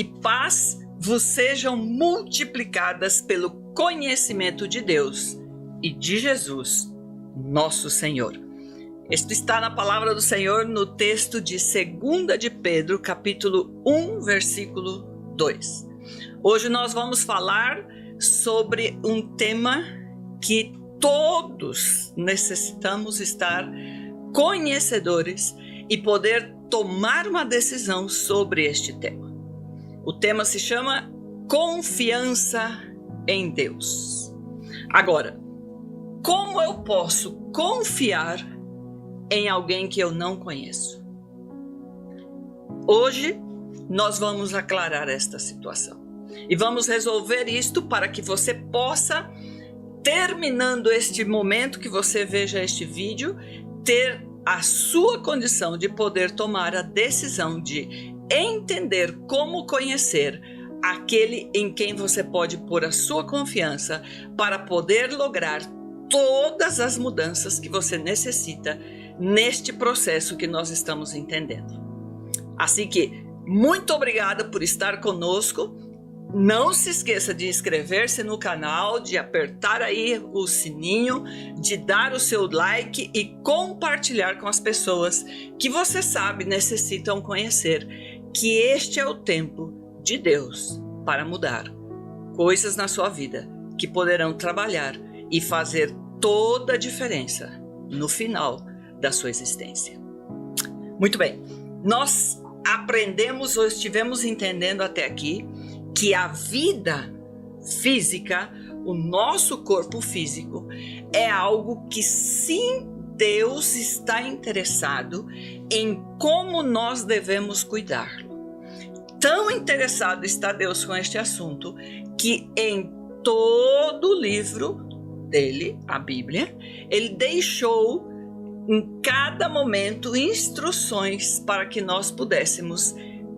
e paz vos sejam multiplicadas pelo conhecimento de Deus e de Jesus, nosso Senhor. Isto está na palavra do Senhor no texto de 2 de Pedro, capítulo 1, versículo 2. Hoje nós vamos falar sobre um tema que todos necessitamos estar conhecedores e poder tomar uma decisão sobre este tema. O tema se chama Confiança em Deus. Agora, como eu posso confiar em alguém que eu não conheço? Hoje nós vamos aclarar esta situação e vamos resolver isto para que você possa, terminando este momento que você veja este vídeo, ter a sua condição de poder tomar a decisão de entender como conhecer aquele em quem você pode pôr a sua confiança para poder lograr todas as mudanças que você necessita neste processo que nós estamos entendendo. Assim que, muito obrigada por estar conosco. Não se esqueça de inscrever-se no canal, de apertar aí o sininho, de dar o seu like e compartilhar com as pessoas que você sabe necessitam conhecer que este é o tempo de Deus para mudar coisas na sua vida que poderão trabalhar e fazer toda a diferença no final da sua existência. Muito bem, nós aprendemos ou estivemos entendendo até aqui que a vida física, o nosso corpo físico, é algo que sim, Deus está interessado em como nós devemos cuidá-lo. Tão interessado está Deus com este assunto que em todo o livro dele, a Bíblia, ele deixou em cada momento instruções para que nós pudéssemos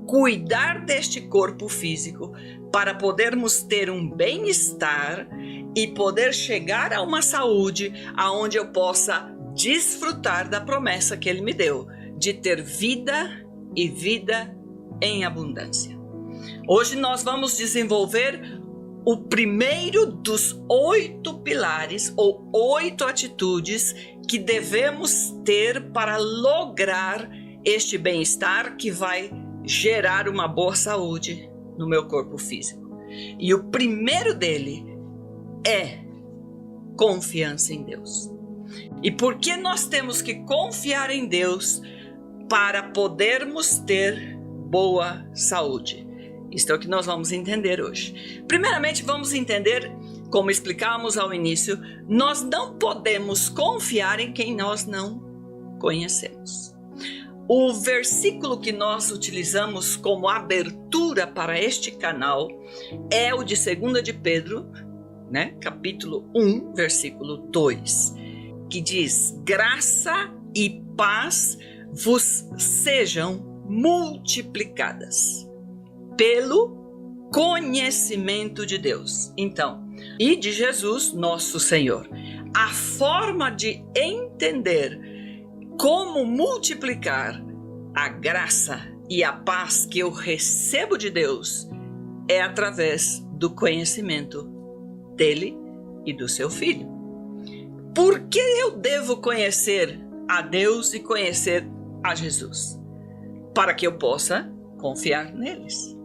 cuidar deste corpo físico, para podermos ter um bem-estar e poder chegar a uma saúde aonde eu possa desfrutar da promessa que ele me deu, de ter vida e vida em abundância. Hoje nós vamos desenvolver o primeiro dos 8 pilares ou 8 atitudes que devemos ter para lograr este bem-estar que vai gerar uma boa saúde no meu corpo físico. E o primeiro dele é confiança em Deus. E por que nós temos que confiar em Deus para podermos ter boa saúde? Isso é o que nós vamos entender hoje. Primeiramente, vamos entender, como explicamos ao início, nós não podemos confiar em quem nós não conhecemos. O versículo que nós utilizamos como abertura para este canal é o de 2 de Pedro, capítulo 1, versículo 2, que diz: graça e paz vos sejam multiplicadas pelo conhecimento de Deus. Então, e de Jesus, nosso Senhor. A forma de entender como multiplicar a graça e a paz que eu recebo de Deus é através do conhecimento dele e do seu Filho. Por que eu devo conhecer a Deus e conhecer a Jesus? Para que eu possa confiar neles.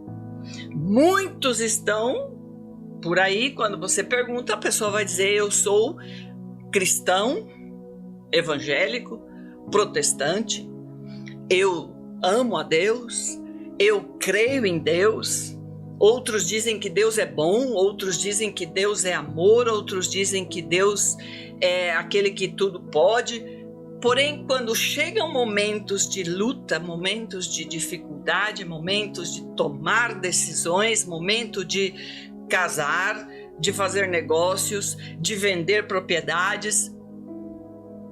Muitos estão por aí, quando você pergunta, a pessoa vai dizer: eu sou cristão, evangélico, protestante, eu amo a Deus, eu creio em Deus. Outros dizem que Deus é bom, outros dizem que Deus é amor, outros dizem que Deus é aquele que tudo pode. Porém, quando chegam momentos de luta, momentos de dificuldade, momentos de tomar decisões, momento de casar, de fazer negócios, de vender propriedades,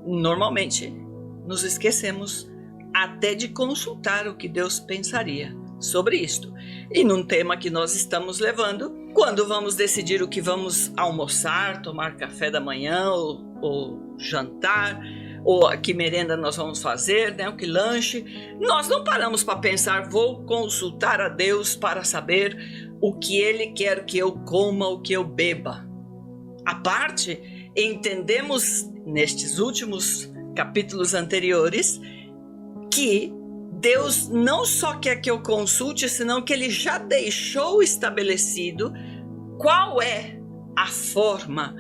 normalmente nos esquecemos até de consultar o que Deus pensaria sobre isto. E num tema que nós estamos levando, quando vamos decidir o que vamos almoçar, tomar café da manhã ou jantar, ou que merenda nós vamos fazer, né? O que lanche. Nós não paramos para pensar, vou consultar a Deus para saber o que Ele quer que eu coma, o que eu beba. À parte, entendemos nestes últimos capítulos anteriores que Deus não só quer que eu consulte, senão que Ele já deixou estabelecido qual é a forma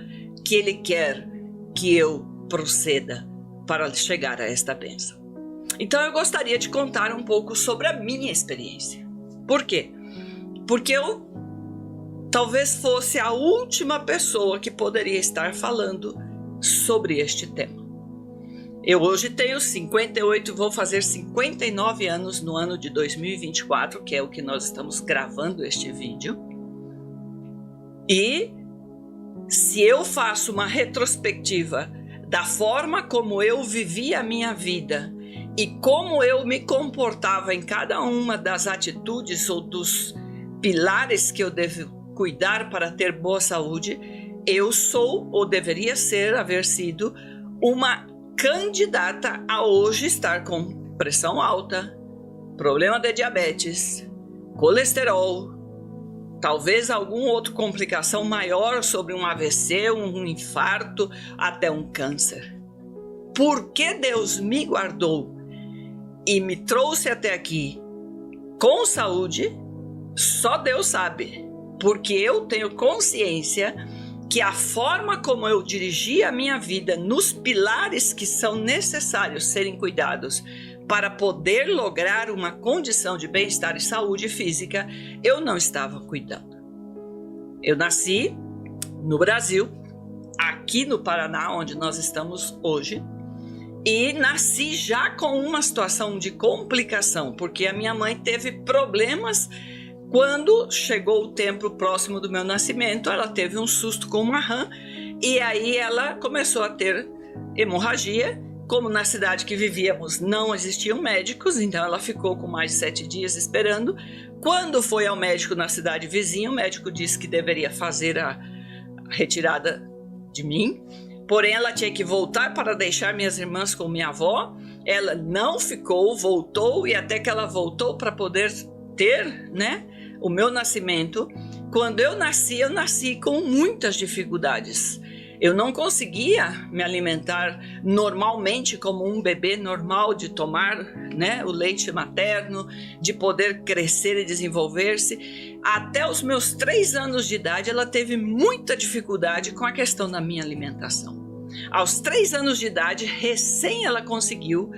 que Ele quer que eu proceda para chegar a esta bênção. Então eu gostaria de contar um pouco sobre a minha experiência. Por quê? Porque eu talvez fosse a última pessoa que poderia estar falando sobre este tema. Eu hoje tenho 58, vou fazer 59 anos no ano de 2024, que é o que nós estamos gravando este vídeo. E se eu faço uma retrospectiva da forma como eu vivi a minha vida e como eu me comportava em cada uma das atitudes ou dos pilares que eu devo cuidar para ter boa saúde, eu sou ou deveria haver sido uma candidata a hoje estar com pressão alta, problema de diabetes, colesterol, talvez alguma outra complicação maior sobre um AVC, um infarto, até um câncer. Por que Deus me guardou e me trouxe até aqui com saúde? Só Deus sabe, porque eu tenho consciência que a forma como eu dirigi a minha vida nos pilares que são necessários serem cuidados para poder lograr uma condição de bem-estar e saúde física, eu não estava cuidando. Eu nasci no Brasil, aqui no Paraná, onde nós estamos hoje, e nasci já com uma situação de complicação, porque a minha mãe teve problemas. Quando chegou o tempo próximo do meu nascimento, ela teve um susto com uma rã e aí ela começou a ter hemorragia. Como na cidade que vivíamos não existiam médicos, então ela ficou com mais de 7 dias esperando. Quando foi ao médico na cidade vizinha, o médico disse que deveria fazer a retirada de mim, porém ela tinha que voltar para deixar minhas irmãs com minha avó. Ela não ficou, voltou, e até que ela voltou para poder ter, né, o meu nascimento. Quando eu nasci com muitas dificuldades. Eu não conseguia me alimentar normalmente como um bebê normal, de tomar, né, o leite materno, de poder crescer e desenvolver-se. Até os meus 3 anos de idade, ela teve muita dificuldade com a questão da minha alimentação. Aos 3 anos de idade, recém ela conseguiu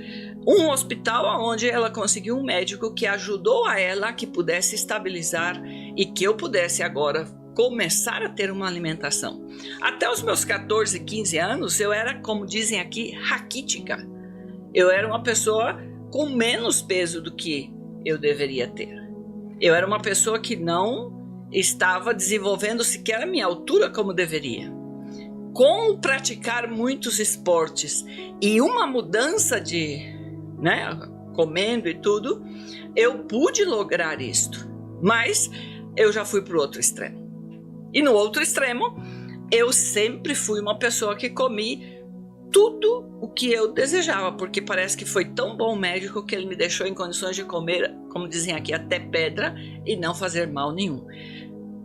um hospital onde ela conseguiu um médico que ajudou a ela que pudesse estabilizar e que eu pudesse agora começar a ter uma alimentação. Até os meus 14, 15 anos, eu era, como dizem aqui, raquítica. Eu era uma pessoa com menos peso do que eu deveria ter. Eu era uma pessoa que não estava desenvolvendo sequer a minha altura como deveria. Com praticar muitos esportes e uma mudança de, né, comendo e tudo, eu pude lograr isto. Mas eu já fui para o outro extremo. E no outro extremo, eu sempre fui uma pessoa que comi tudo o que eu desejava, porque parece que foi tão bom o médico que ele me deixou em condições de comer, como dizem aqui, até pedra e não fazer mal nenhum.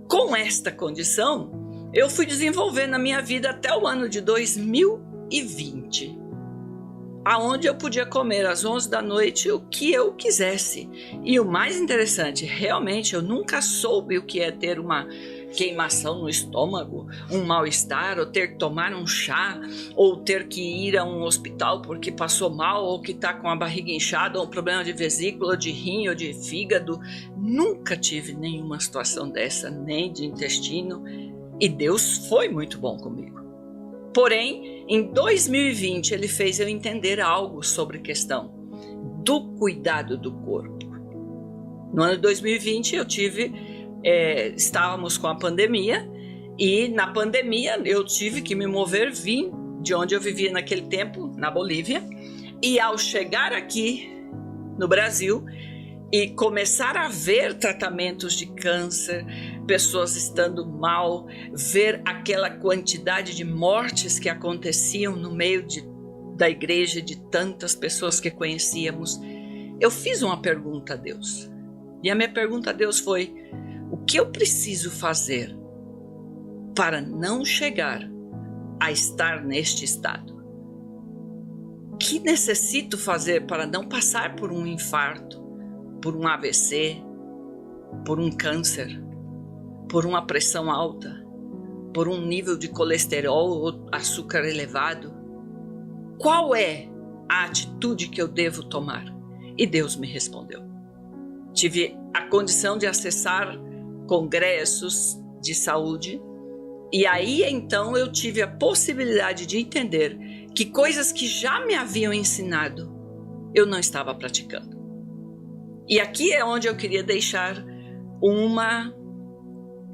Com esta condição, eu fui desenvolvendo na minha vida até o ano de 2020, aonde eu podia comer às 11 da noite o que eu quisesse. E o mais interessante, realmente eu nunca soube o que é ter uma queimação no estômago, um mal-estar, ou ter que tomar um chá, ou ter que ir a um hospital porque passou mal, ou que está com a barriga inchada, ou um problema de vesícula, de rim, ou de fígado. Nunca tive nenhuma situação dessa, nem de intestino, e Deus foi muito bom comigo. Porém, em 2020, ele fez eu entender algo sobre a questão do cuidado do corpo. No ano de 2020, estávamos com a pandemia, e na pandemia eu tive que me mover, vim de onde eu vivia naquele tempo, na Bolívia, e ao chegar aqui no Brasil e começar a ver tratamentos de câncer, pessoas estando mal, ver aquela quantidade de mortes que aconteciam no meio de da igreja, de tantas pessoas que conhecíamos, eu fiz uma pergunta a Deus. E a minha pergunta a Deus foi: o que eu preciso fazer para não chegar a estar neste estado? O que necessito fazer para não passar por um infarto, por um AVC, por um câncer, por uma pressão alta, por um nível de colesterol ou açúcar elevado? Qual é a atitude que eu devo tomar? E Deus me respondeu. Tive a condição de acessar congressos de saúde, e aí então eu tive a possibilidade de entender que coisas que já me haviam ensinado, eu não estava praticando. E aqui é onde eu queria deixar um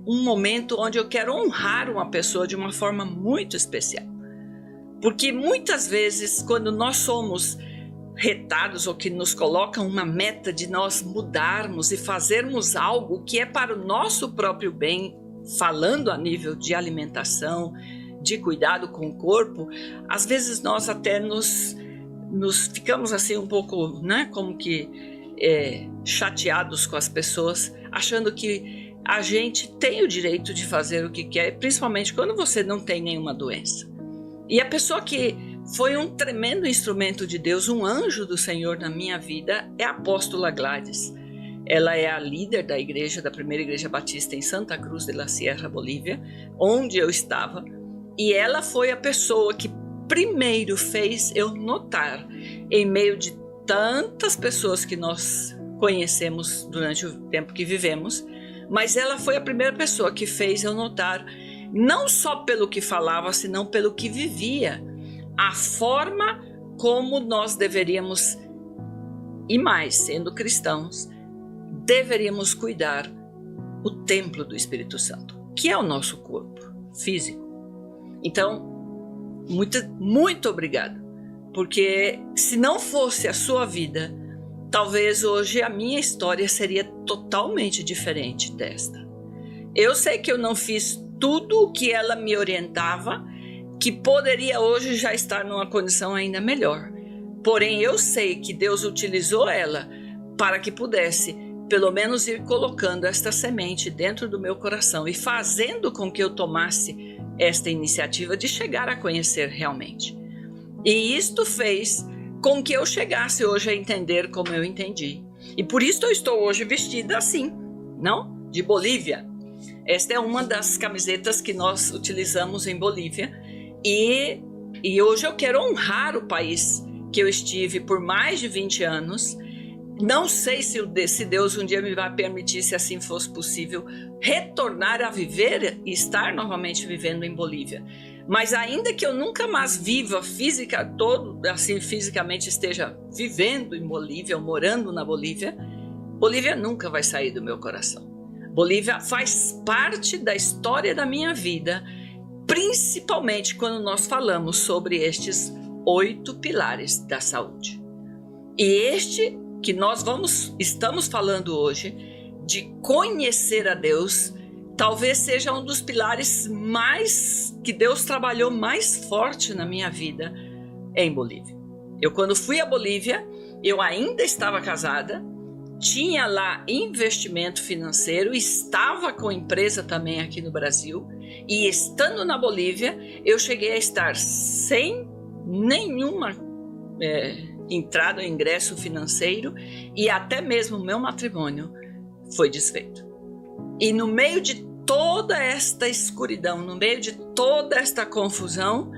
momento onde eu quero honrar uma pessoa de uma forma muito especial. Porque muitas vezes, quando nós somos retados ou que nos colocam uma meta de nós mudarmos e fazermos algo que é para o nosso próprio bem, falando a nível de alimentação, de cuidado com o corpo, às vezes nós até nos ficamos assim um pouco, né, como que chateados com as pessoas, achando que a gente tem o direito de fazer o que quer, principalmente quando você não tem nenhuma doença. E a pessoa que foi um tremendo instrumento de Deus, um anjo do Senhor na minha vida, é a apóstola Gladys. Ela é a líder da igreja, da primeira igreja batista em Santa Cruz de la Sierra, Bolívia, onde eu estava. E ela foi a pessoa que primeiro fez eu notar, em meio de tantas pessoas que nós conhecemos durante o tempo que vivemos, mas ela foi a primeira pessoa que fez eu notar, não só pelo que falava, senão pelo que vivia, a forma como nós deveríamos, e mais, sendo cristãos, deveríamos cuidar o templo do Espírito Santo, que é o nosso corpo físico. Então, muito obrigado, porque se não fosse a sua vida, talvez hoje a minha história seria totalmente diferente desta. Eu sei que eu não fiz tudo o que ela me orientava, que poderia hoje já estar numa condição ainda melhor. Porém, eu sei que Deus utilizou ela para que pudesse, pelo menos, ir colocando esta semente dentro do meu coração e fazendo com que eu tomasse esta iniciativa de chegar a conhecer realmente. E isto fez com que eu chegasse hoje a entender como eu entendi. E por isso eu estou hoje vestida assim, não? De Bolívia. Esta é uma das camisetas que nós utilizamos em Bolívia. E hoje eu quero honrar o país que eu estive por mais de 20 anos. Não sei se Deus um dia me vai permitir, se assim fosse possível, retornar a viver e estar novamente vivendo em Bolívia. Mas ainda que eu nunca mais viva fisicamente esteja vivendo em Bolívia ou morando na Bolívia, Bolívia nunca vai sair do meu coração. Bolívia faz parte da história da minha vida, principalmente quando nós falamos sobre estes 8 pilares da saúde. E este que nós estamos falando hoje, de conhecer a Deus, talvez seja um dos pilares que Deus trabalhou mais forte na minha vida em Bolívia. Eu, quando fui à Bolívia, eu ainda estava casada, tinha lá investimento financeiro, estava com empresa também aqui no Brasil, e estando na Bolívia, eu cheguei a estar sem nenhuma entrada ou ingresso financeiro, e até mesmo o meu matrimônio foi desfeito. E no meio de toda esta escuridão, no meio de toda esta confusão,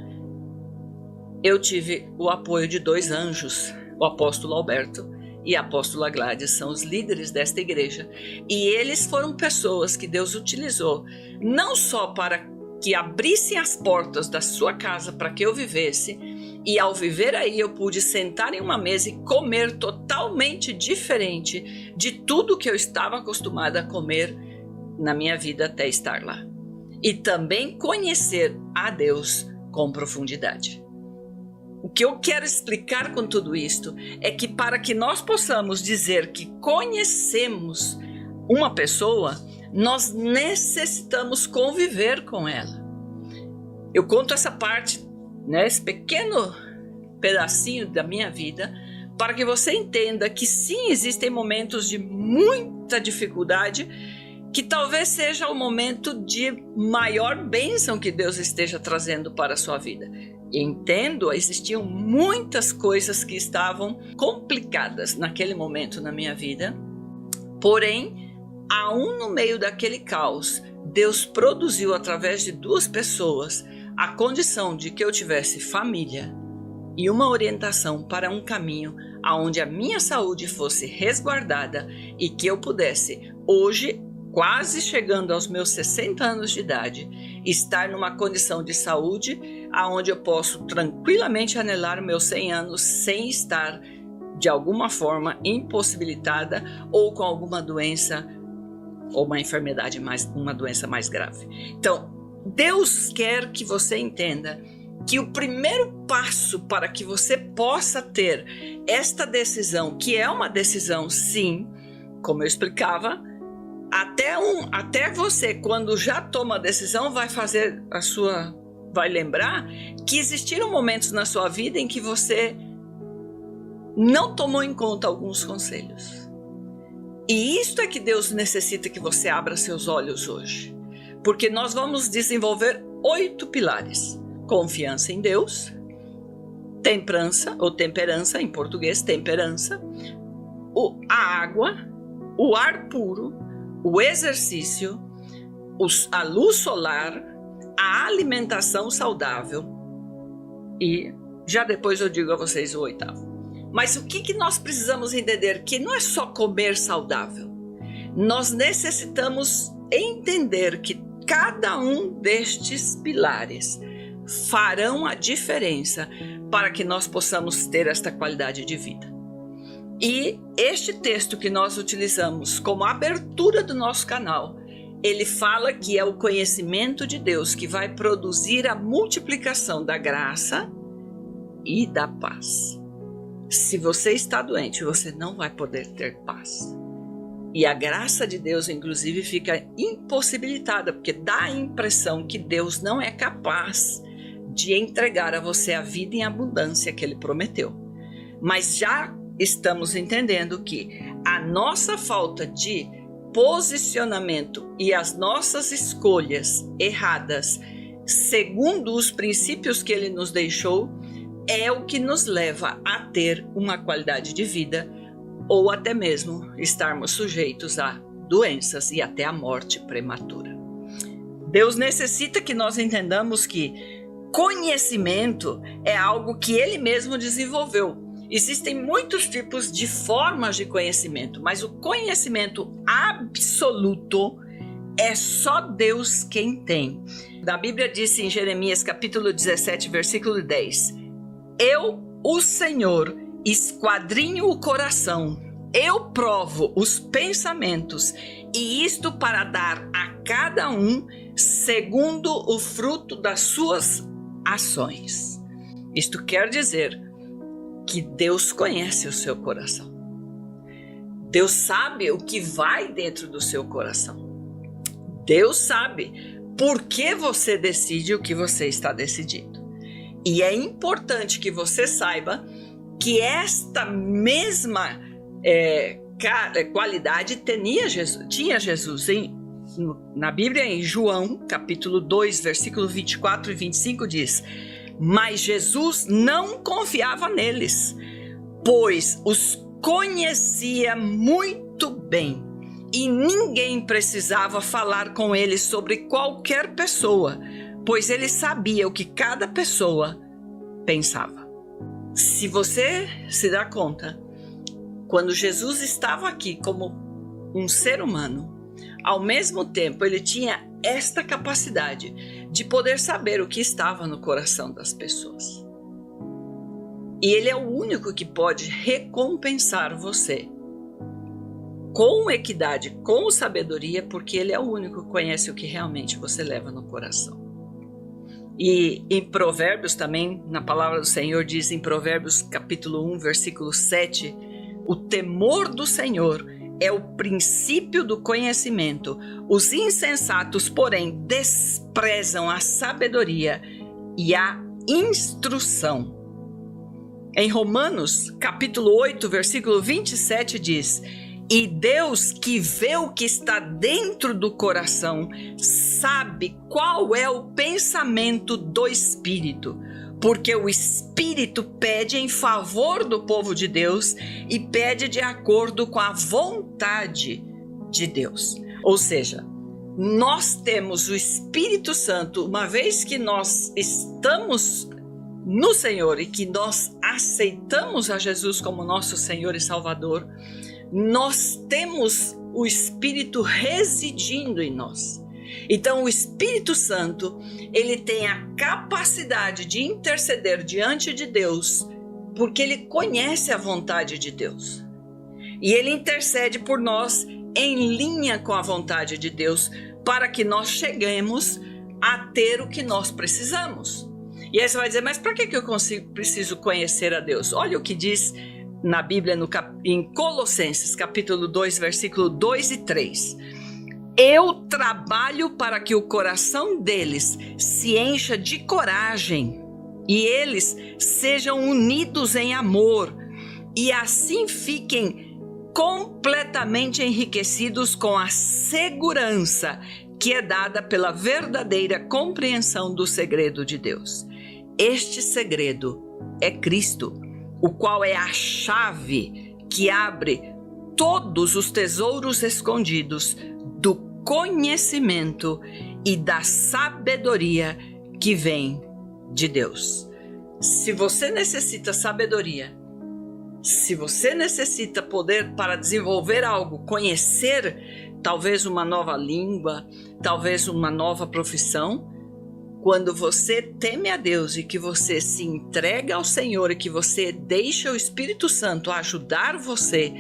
eu tive o apoio de 2 anjos, o apóstolo Alberto e a apóstola Gladys, são os líderes desta igreja, e eles foram pessoas que Deus utilizou, não só para que abrissem as portas da sua casa para que eu vivesse, e ao viver aí eu pude sentar em uma mesa e comer totalmente diferente de tudo que eu estava acostumada a comer na minha vida até estar lá. E também conhecer a Deus com profundidade. O que eu quero explicar com tudo isto é que para que nós possamos dizer que conhecemos uma pessoa, nós necessitamos conviver com ela. Eu conto essa parte, esse pequeno pedacinho da minha vida, para que você entenda que sim, existem momentos de muita dificuldade, que talvez seja o momento de maior bênção que Deus esteja trazendo para a sua vida. Entendo, existiam muitas coisas que estavam complicadas naquele momento na minha vida, porém, no meio daquele caos, Deus produziu através de 2 pessoas a condição de que eu tivesse família e uma orientação para um caminho onde a minha saúde fosse resguardada e que eu pudesse, hoje, quase chegando aos meus 60 anos de idade, estar numa condição de saúde onde eu posso tranquilamente anelar meus 100 anos sem estar, de alguma forma, impossibilitada ou com alguma doença ou uma enfermidade, uma doença mais grave. Então, Deus quer que você entenda que o primeiro passo para que você possa ter essa decisão, que é uma decisão, sim, como eu explicava, até você, quando já toma a decisão, vai lembrar que existiram momentos na sua vida em que você não tomou em conta alguns conselhos. E isto é que Deus necessita que você abra seus olhos hoje. Porque nós vamos desenvolver 8 pilares. Confiança em Deus, temperança, ou temperança em português, temperança, a água, o ar puro, o exercício, a luz solar, a alimentação saudável e já depois eu digo a vocês o 8º. Mas o que nós precisamos entender? Que não é só comer saudável. Nós necessitamos entender que cada um destes pilares farão a diferença para que nós possamos ter esta qualidade de vida. E este texto que nós utilizamos como abertura do nosso canal, ele fala que é o conhecimento de Deus que vai produzir a multiplicação da graça e da paz. Se você está doente, você não vai poder ter paz. E a graça de Deus, inclusive, fica impossibilitada, porque dá a impressão que Deus não é capaz de entregar a você a vida em abundância que Ele prometeu. Mas já estamos entendendo que a nossa falta de posicionamento e as nossas escolhas erradas, segundo os princípios que Ele nos deixou, é o que nos leva a ter uma qualidade de vida ou até mesmo estarmos sujeitos a doenças e até a morte prematura. Deus necessita que nós entendamos que conhecimento é algo que Ele mesmo desenvolveu. Existem muitos tipos de formas de conhecimento, mas o conhecimento absoluto é só Deus quem tem. A Bíblia diz em Jeremias capítulo 17, versículo 10: Eu, o Senhor, esquadrinho o coração, eu provo os pensamentos, e isto para dar a cada um segundo o fruto das suas ações. Isto quer dizer que Deus conhece o seu coração. Deus sabe o que vai dentro do seu coração. Deus sabe por que você decide o que você está decidindo. E é importante que você saiba que esta mesma qualidade tinha Jesus. Na Bíblia, em João, capítulo 2, versículo 24 e 25, diz: Mas Jesus não confiava neles, pois os conhecia muito bem, e ninguém precisava falar com eles sobre qualquer pessoa, pois ele sabia o que cada pessoa pensava. Se você se dá conta, quando Jesus estava aqui como um ser humano, ao mesmo tempo ele tinha esta capacidade de poder saber o que estava no coração das pessoas. E ele é o único que pode recompensar você com equidade, com sabedoria, porque ele é o único que conhece o que realmente você leva no coração. E em Provérbios também, na palavra do Senhor, diz em Provérbios capítulo 1, versículo 7, o temor do Senhor é o princípio do conhecimento. Os insensatos, porém, desprezam a sabedoria e a instrução. Em Romanos, capítulo 8, versículo 27 diz: e Deus, que vê o que está dentro do coração, sabe qual é o pensamento do Espírito, porque o Espírito pede em favor do povo de Deus e pede de acordo com a vontade de Deus. Ou seja, nós temos o Espírito Santo, uma vez que nós estamos no Senhor e que nós aceitamos a Jesus como nosso Senhor e Salvador, nós temos o Espírito residindo em nós. Então o Espírito Santo, ele tem a capacidade de interceder diante de Deus, porque ele conhece a vontade de Deus. E ele intercede por nós em linha com a vontade de Deus, para que nós cheguemos a ter o que nós precisamos. E aí você vai dizer, mas para que eu preciso conhecer a Deus? Olha o que diz na Bíblia, em Colossenses, capítulo 2, versículo 2 e 3. Eu trabalho para que o coração deles se encha de coragem e eles sejam unidos em amor e assim fiquem completamente enriquecidos com a segurança que é dada pela verdadeira compreensão do segredo de Deus. Este segredo é Cristo, o qual é a chave que abre todos os tesouros escondidos do conhecimento e da sabedoria que vem de Deus. Se você necessita sabedoria, se você necessita poder para desenvolver algo, conhecer talvez uma nova língua, talvez uma nova profissão, quando você teme a Deus e que você se entrega ao Senhor e que você deixa o Espírito Santo ajudar você,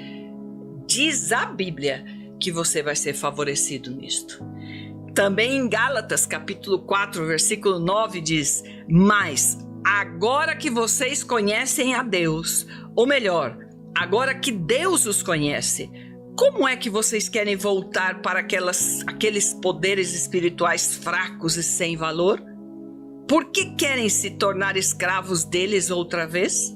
diz a Bíblia que você vai ser favorecido nisto. Também em Gálatas, capítulo 4, versículo 9 diz: mas agora que vocês conhecem a Deus, ou melhor, agora que Deus os conhece, como é que vocês querem voltar para aqueles poderes espirituais fracos e sem valor? Por que querem se tornar escravos deles outra vez?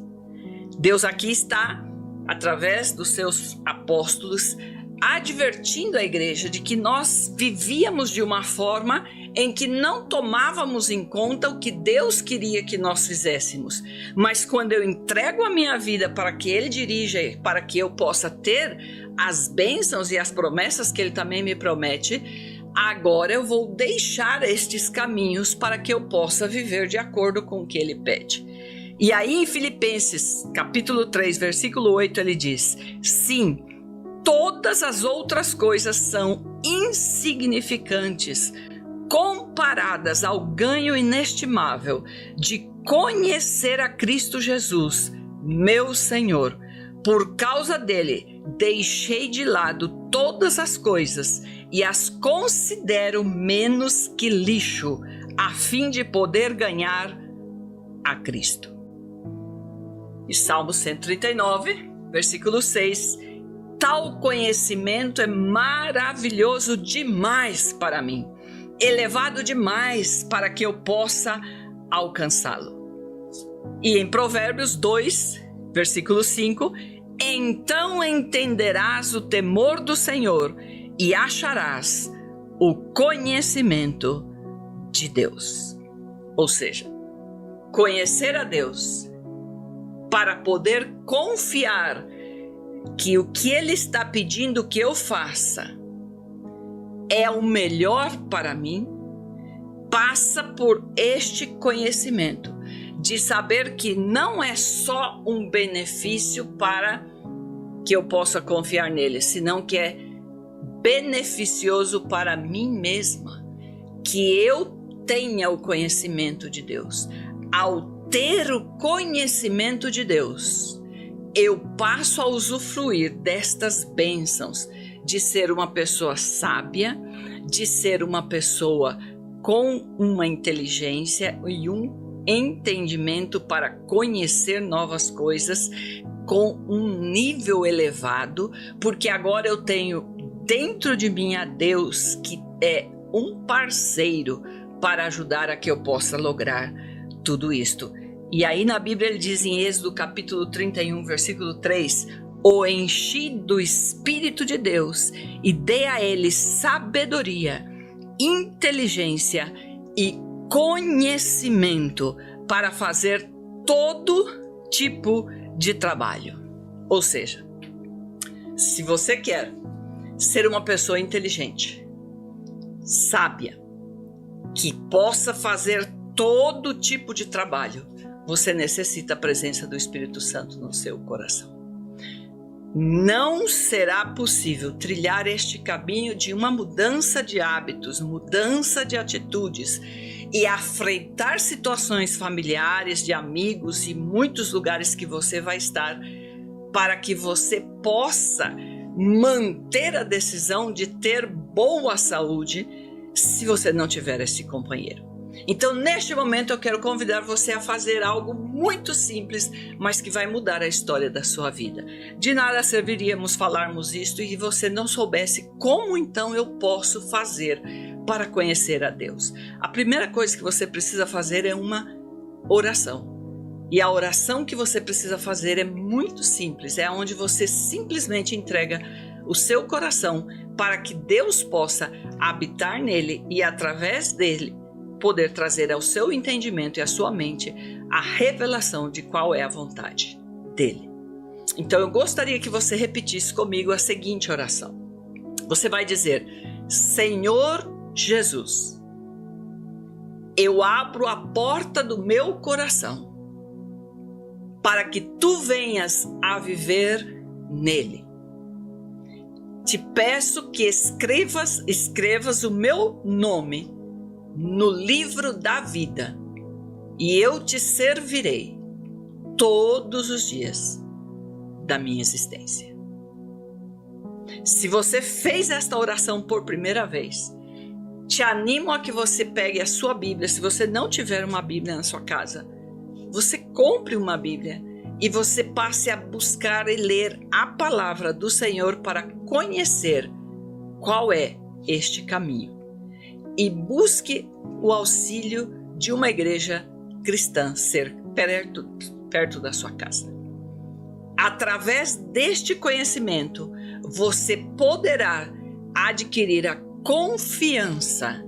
Deus aqui está, através dos seus apóstolos, advertindo a igreja de que nós vivíamos de uma forma em que não tomávamos em conta o que Deus queria que nós fizéssemos. Mas quando eu entrego a minha vida para que Ele dirija, para que eu possa ter as bênçãos e as promessas que Ele também me promete, agora eu vou deixar estes caminhos para que eu possa viver de acordo com o que Ele pede. E aí em Filipenses, capítulo 3, versículo 8, ele diz: sim, todas as outras coisas são insignificantes comparadas ao ganho inestimável de conhecer a Cristo Jesus, meu Senhor. Por causa dele, deixei de lado todas as coisas e as considero menos que lixo, a fim de poder ganhar a Cristo. E Salmo 139, versículo 6: tal conhecimento é maravilhoso demais para mim, elevado demais para que eu possa alcançá-lo. E em Provérbios 2, versículo 5: então entenderás o temor do Senhor e acharás o conhecimento de Deus. Ou seja, conhecer a Deus para poder confiar que o que Ele está pedindo que eu faça é o melhor para mim, passa por este conhecimento de saber que não é só um benefício para que eu possa confiar nele, senão que é beneficioso para mim mesma, que eu tenha o conhecimento de Deus. Ao ter o conhecimento de Deus, eu passo a usufruir destas bênçãos, de ser uma pessoa sábia, de ser uma pessoa com uma inteligência e um entendimento para conhecer novas coisas com um nível elevado, porque agora eu tenho dentro de mim a Deus, que é um parceiro para ajudar a que eu possa lograr tudo isto. E aí na Bíblia ele diz em Êxodo capítulo 31, versículo 3: o enchi do Espírito de Deus e dei a ele sabedoria, inteligência e conhecimento para fazer todo tipo de trabalho. Ou seja, se você quer ser uma pessoa inteligente, sábia, que possa fazer todo tipo de trabalho, você necessita a presença do Espírito Santo no seu coração. Não será possível trilhar este caminho de uma mudança de hábitos, mudança de atitudes e afrentar situações familiares, de amigos e muitos lugares que você vai estar, para que você possa manter a decisão de ter boa saúde se você não tiver esse companheiro. Então, neste momento, eu quero convidar você a fazer algo muito simples, mas que vai mudar a história da sua vida. De nada serviríamos falarmos isto e você não soubesse como então eu posso fazer para conhecer a Deus. A primeira coisa que você precisa fazer é uma oração. E a oração que você precisa fazer é muito simples, é onde você simplesmente entrega o seu coração para que Deus possa habitar nele e através dele poder trazer ao seu entendimento e à sua mente a revelação de qual é a vontade dele. Então eu gostaria que você repetisse comigo a seguinte oração. Você vai dizer: Senhor Jesus, eu abro a porta do meu coração para que tu venhas a viver nele. Te peço que escrevas o meu nome no livro da vida e eu te servirei todos os dias da minha existência. Se você fez esta oração por primeira vez, te animo a que você pegue a sua Bíblia. Se você não tiver uma Bíblia na sua casa, você compre uma Bíblia e você passe a buscar e ler a palavra do Senhor para conhecer qual é este caminho. E busque o auxílio de uma igreja cristã ser perto da sua casa. Através deste conhecimento, você poderá adquirir a confiança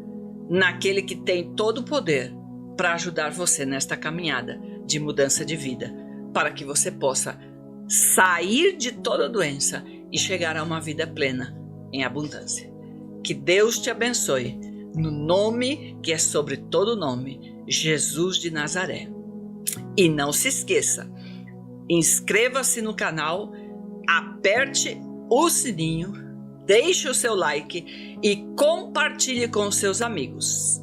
naquele que tem todo o poder para ajudar você nesta caminhada de mudança de vida, para que você possa sair de toda doença e chegar a uma vida plena em abundância. Que Deus te abençoe, no nome que é sobre todo nome, Jesus de Nazaré. E não se esqueça, inscreva-se no canal, aperte o sininho, deixe o seu like e compartilhe com seus amigos.